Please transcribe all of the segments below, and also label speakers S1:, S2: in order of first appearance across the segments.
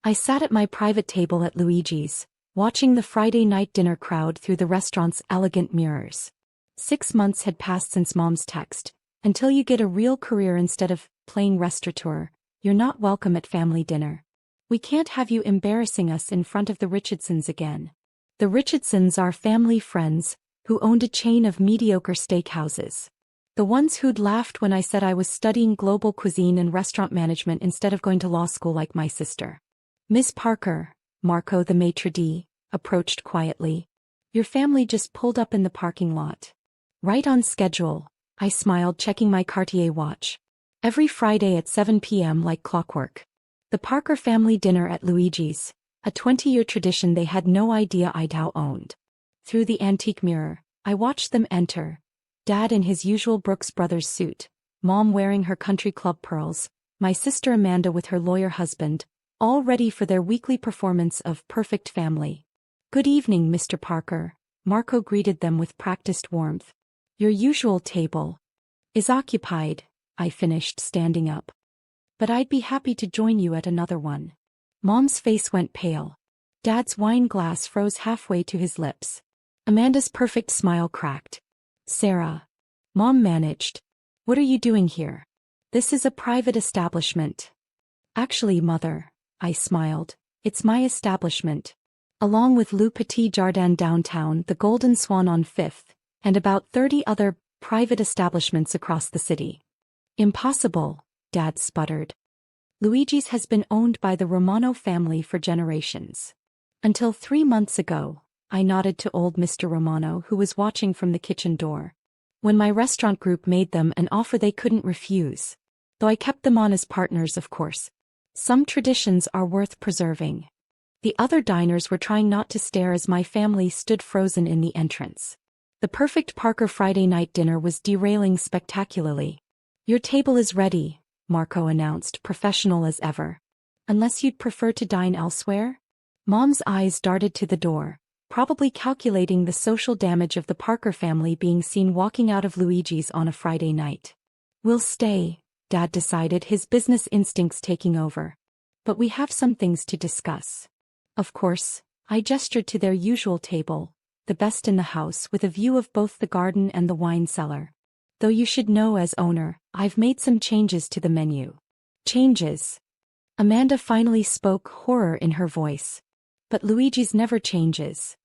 S1: I sat at my private table at Luigi's, watching the Friday night dinner crowd through the restaurant's elegant mirrors. 6 months had passed since Mom's text. Until you get a real career instead of playing restaurateur, you're not welcome at family dinner. We can't have you embarrassing us in front of the Richardsons again. The Richardsons are family friends who owned a chain of mediocre steakhouses. The ones who'd laughed when I said I was studying global cuisine and restaurant management instead of going to law school like my sister. Miss Parker, Marco the maitre d', approached quietly. Your family just pulled up in the parking lot. Right on schedule, I smiled, checking my Cartier watch. Every Friday at 7 p.m. like clockwork. The Parker family dinner at Luigi's, a 20-year tradition they had no idea I'd owned. Through the antique mirror, I watched them enter. Dad in his usual Brooks Brothers suit, Mom wearing her country club pearls, my sister Amanda with her lawyer husband, all ready for their weekly performance of Perfect Family. Good evening, Mr. Parker, Marco greeted them with practiced warmth. Your usual table is occupied, I finished, standing up. But I'd be happy to join you at another one. Mom's face went pale. Dad's wine glass froze halfway to his lips. Amanda's perfect smile cracked. Sarah. Mom managed. What are you doing here? This is a private establishment. Actually, Mother, I smiled, it's my establishment. Along with Le Petit Jardin downtown, the Golden Swan on 5th, and about 30 other private establishments across the city. Impossible, Dad sputtered. Luigi's has been owned by the Romano family for generations. Until 3 months ago, I nodded to old Mr. Romano, who was watching from the kitchen door. When my restaurant group made them an offer they couldn't refuse. Though I kept them on as partners, of course. Some traditions are worth preserving. The other diners were trying not to stare as my family stood frozen in the entrance. The perfect Parker Friday night dinner was derailing spectacularly. Your table is ready, Marco announced, professional as ever. Unless you'd prefer to dine elsewhere? Mom's eyes darted to the door, probably calculating the social damage of the Parker family being seen walking out of Luigi's on a Friday night. We'll stay, Dad decided, his business instincts taking over. But we have some things to discuss. Of course, I gestured to their usual table, the best in the house, with a view of both the garden and the wine cellar. Though you should know, as owner, I've made some changes to the menu. Changes? Amanda finally spoke, horror in her voice. But Luigi's never changes.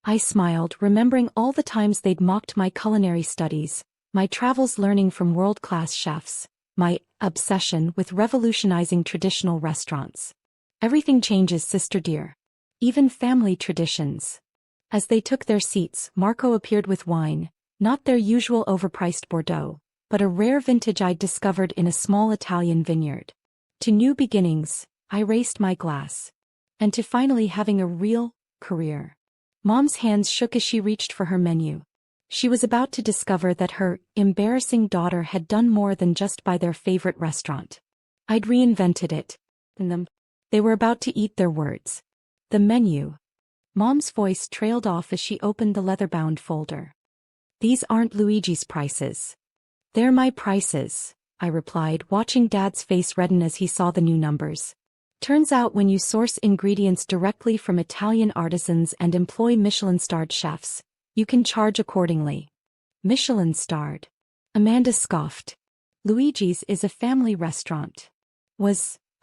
S1: I smiled, remembering all the times they'd mocked my culinary studies, my travels learning from world-class chefs, my obsession with revolutionizing traditional restaurants. Everything changes, sister dear. Even family traditions. As they took their seats, Marco appeared with wine, not their usual overpriced Bordeaux, but a rare vintage I'd discovered in a small Italian vineyard. To new beginnings, I raised my glass. And to finally having a real career. Mom's hands shook as she reached for her menu. She was about to discover that her embarrassing daughter had done more than just buy their favorite restaurant. I'd reinvented it. And they were about to eat their words. The menu. Mom's voice trailed off as she opened the leather-bound folder. These aren't Luigi's prices. They're my prices, I replied, watching Dad's face redden as he saw the new numbers. Turns out when you source ingredients directly from Italian artisans and employ Michelin-starred chefs, you can charge accordingly. Michelin-starred? Amanda scoffed. Luigi's is a family restaurant.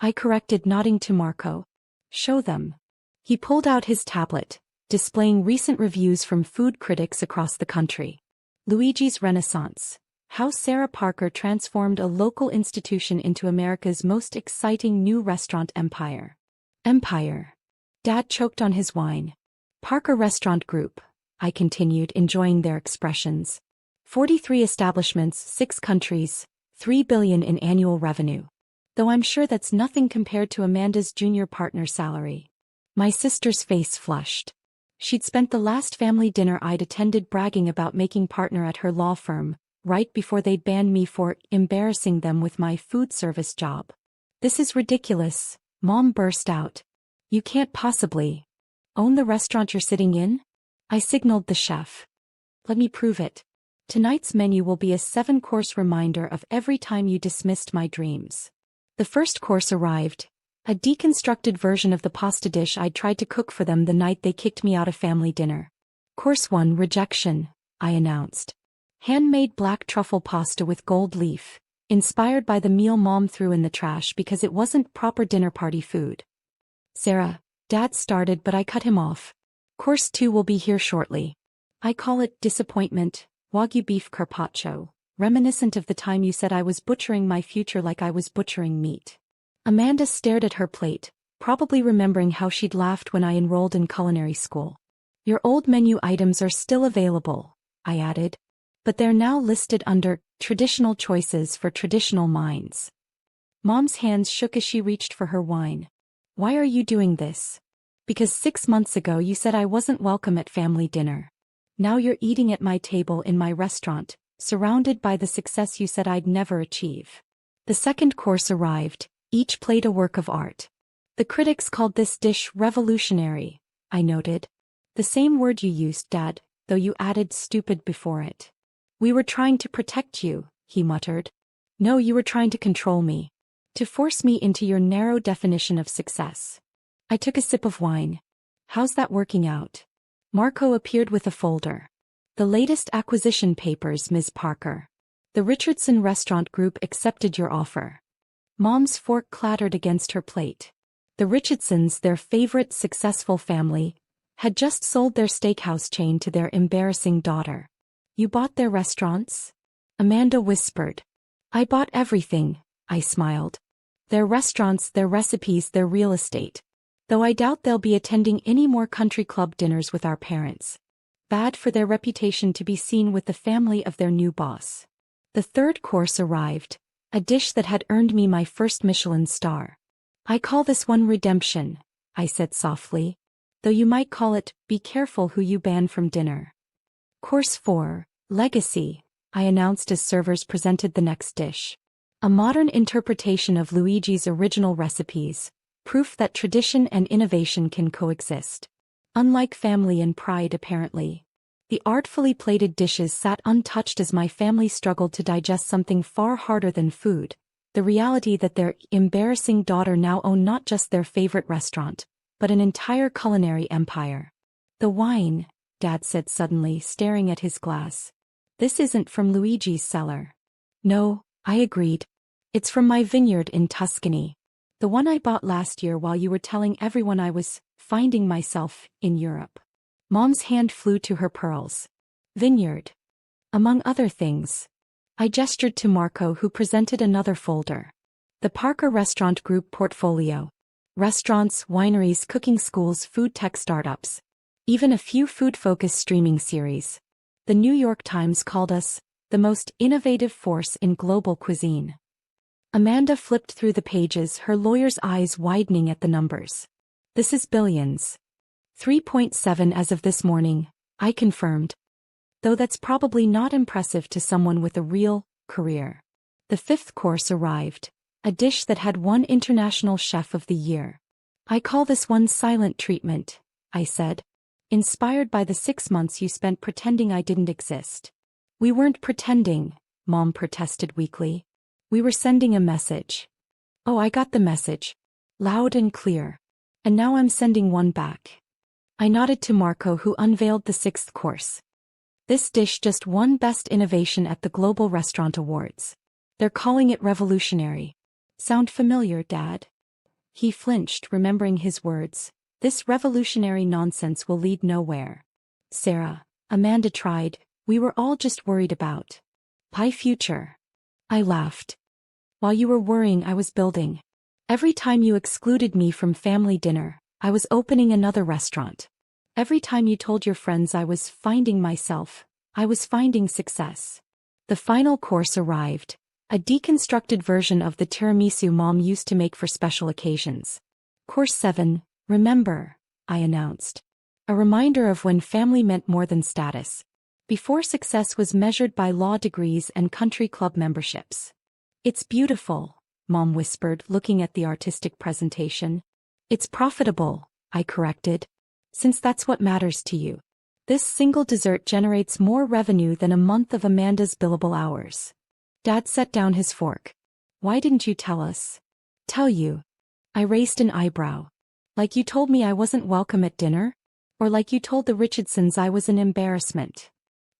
S1: I corrected, nodding to Marco. Show them. He pulled out his tablet, displaying recent reviews from food critics across the country. Luigi's Renaissance. How Sarah Parker transformed a local institution into America's most exciting new restaurant empire. Empire. Dad choked on his wine. Parker Restaurant Group, I continued, enjoying their expressions. 43 establishments, 6 countries, $3 billion in annual revenue. Though I'm sure that's nothing compared to Amanda's junior partner salary. My sister's face flushed. She'd spent the last family dinner I'd attended bragging about making partner at her law firm, right before they'd banned me for embarrassing them with my food service job. This is ridiculous, Mom burst out. You can't possibly own the restaurant you're sitting in? I signaled the chef. Let me prove it. Tonight's menu will be a 7-course reminder of every time you dismissed my dreams. The first course arrived, A deconstructed version of the pasta dish I'd tried to cook for them the night they kicked me out of family dinner. Course 1, rejection, I announced. Handmade black truffle pasta with gold leaf, inspired by the meal Mom threw in the trash because it wasn't proper dinner party food. Sarah, Dad started, but I cut him off. Course 2 will be here shortly. I call it disappointment, Wagyu beef carpaccio, reminiscent of the time you said I was butchering my future like I was butchering meat. Amanda stared at her plate, probably remembering how she'd laughed when I enrolled in culinary school. Your old menu items are still available, I added. But they're now listed under traditional choices for traditional minds. Mom's hands shook as she reached for her wine. Why are you doing this? Because 6 months ago you said I wasn't welcome at family dinner. Now you're eating at my table in my restaurant, surrounded by the success you said I'd never achieve. The second course arrived, each plate a work of art. The critics called this dish revolutionary, I noted. The same word you used, Dad, though you added stupid before it. We were trying to protect you, he muttered. No, you were trying to control me. To force me into your narrow definition of success. I took a sip of wine. How's that working out? Marco appeared with a folder. The latest acquisition papers, Ms. Parker. The Richardson Restaurant Group accepted your offer. Mom's fork clattered against her plate. The Richardsons, their favorite successful family, had just sold their steakhouse chain to their embarrassing daughter. You bought their restaurants? Amanda whispered. I bought everything, I smiled. Their restaurants, their recipes, their real estate. Though I doubt they'll be attending any more country club dinners with our parents. Bad for their reputation to be seen with the family of their new boss. The third course arrived, a dish that had earned me my first Michelin star. I call this one redemption, I said softly. Though you might call it, be careful who you ban from dinner. Course 4, legacy, I announced as servers presented the next dish. A modern interpretation of Luigi's original recipes, proof that tradition and innovation can coexist. Unlike family and pride apparently. The artfully plated dishes sat untouched as my family struggled to digest something far harder than food, the reality that their embarrassing daughter now owned not just their favorite restaurant, but an entire culinary empire. The wine, Dad said suddenly, staring at his glass. This isn't from Luigi's cellar. No, I agreed. It's from my vineyard in Tuscany. The one I bought last year while you were telling everyone I was finding myself in Europe. Mom's hand flew to her pearls. Vineyard. Among other things. I gestured to Marco, who presented another folder. The Parker Restaurant Group portfolio. Restaurants, wineries, cooking schools, food tech startups. Even a few food-focused streaming series. The New York Times called us the most innovative force in global cuisine. Amanda flipped through the pages, her lawyer's eyes widening at the numbers. This is billions. 3.7 as of this morning, I confirmed. Though that's probably not impressive to someone with a real career. The fifth course arrived, a dish that had won International Chef of the Year. I call this one silent treatment, I said. Inspired by the 6 months you spent pretending I didn't exist. We weren't pretending, Mom protested weakly. We were sending a message. Oh, I got the message. Loud and clear. And now I'm sending one back. I nodded to Marco, who unveiled the sixth course. This dish just won Best Innovation at the Global Restaurant Awards. They're calling it revolutionary. Sound familiar, Dad? He flinched, remembering his words. This revolutionary nonsense will lead nowhere. Sarah, Amanda tried, we were all just worried about pie future. I laughed. While you were worrying, I was building. Every time you excluded me from family dinner, I was opening another restaurant. Every time you told your friends I was finding myself, I was finding success. The final course arrived, a deconstructed version of the tiramisu Mom used to make for special occasions. Course 7, remember, I announced. A reminder of when family meant more than status. Before success was measured by law degrees and country club memberships. It's beautiful, Mom whispered, looking at the artistic presentation. It's profitable, I corrected. Since that's what matters to you. This single dessert generates more revenue than a month of Amanda's billable hours. Dad set down his fork. Why didn't you tell us? Tell you. I raised an eyebrow. Like you told me I wasn't welcome at dinner? Or like you told the Richardsons I was an embarrassment?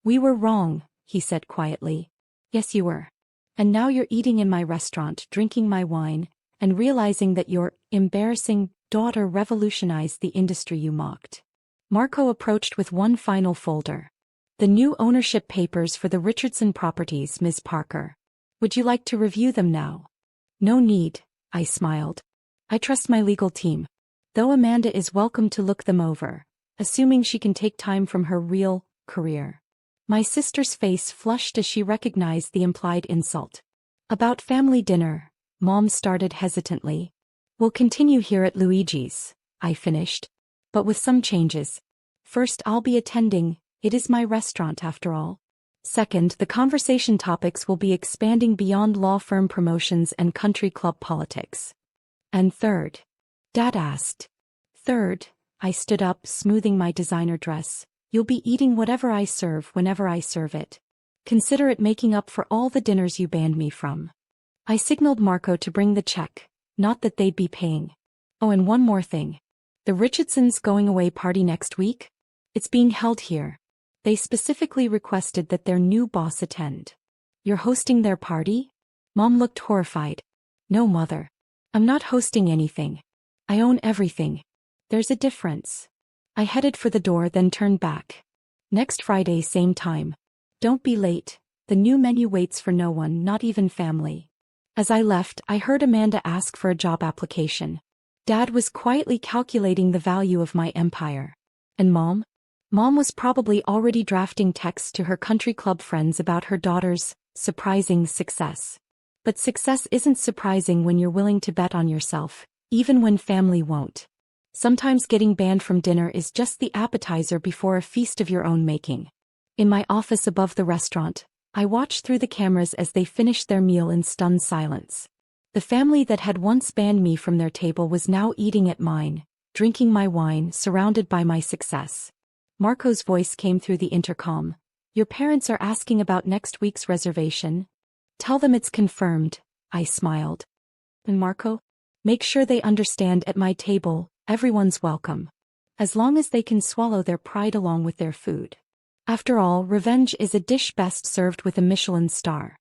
S1: We were wrong, he said quietly. Yes, you were. And now you're eating in my restaurant, drinking my wine, and realizing that your embarrassing daughter revolutionized the industry you mocked. Marco approached with one final folder. The new ownership papers for the Richardson properties, Ms. Parker. Would you like to review them now? No need, I smiled. I trust my legal team. Though Amanda is welcome to look them over, assuming she can take time from her real career. My sister's face flushed as she recognized the implied insult. About family dinner, Mom started hesitantly. We'll continue here at Luigi's, I finished. But with some changes. First, I'll be attending, it is my restaurant after all. Second, the conversation topics will be expanding beyond law firm promotions and country club politics. And third, Dad asked. Third, I stood up, smoothing my designer dress. You'll be eating whatever I serve whenever I serve it. Consider it making up for all the dinners you banned me from. I signaled Marco to bring the check, not that they'd be paying. Oh, and one more thing. The Richardsons' going-away party next week? It's being held here. They specifically requested that their new boss attend. You're hosting their party? Mom looked horrified. No, Mother. I'm not hosting anything. I own everything. There's a difference. I headed for the door, then turned back. Next Friday, same time. Don't be late. The new menu waits for no one, not even family. As I left, I heard Amanda ask for a job application. Dad was quietly calculating the value of my empire. And Mom? Mom was probably already drafting texts to her country club friends about her daughter's surprising success. But success isn't surprising when you're willing to bet on yourself, even when family won't. Sometimes getting banned from dinner is just the appetizer before a feast of your own making. In my office above the restaurant, I watched through the cameras as they finished their meal in stunned silence. The family that had once banned me from their table was now eating at mine, drinking my wine, surrounded by my success. Marco's voice came through the intercom. Your parents are asking about next week's reservation. Tell them it's confirmed, I smiled. And Marco? Make sure they understand at my table, everyone's welcome. As long as they can swallow their pride along with their food. After all, revenge is a dish best served with a Michelin star.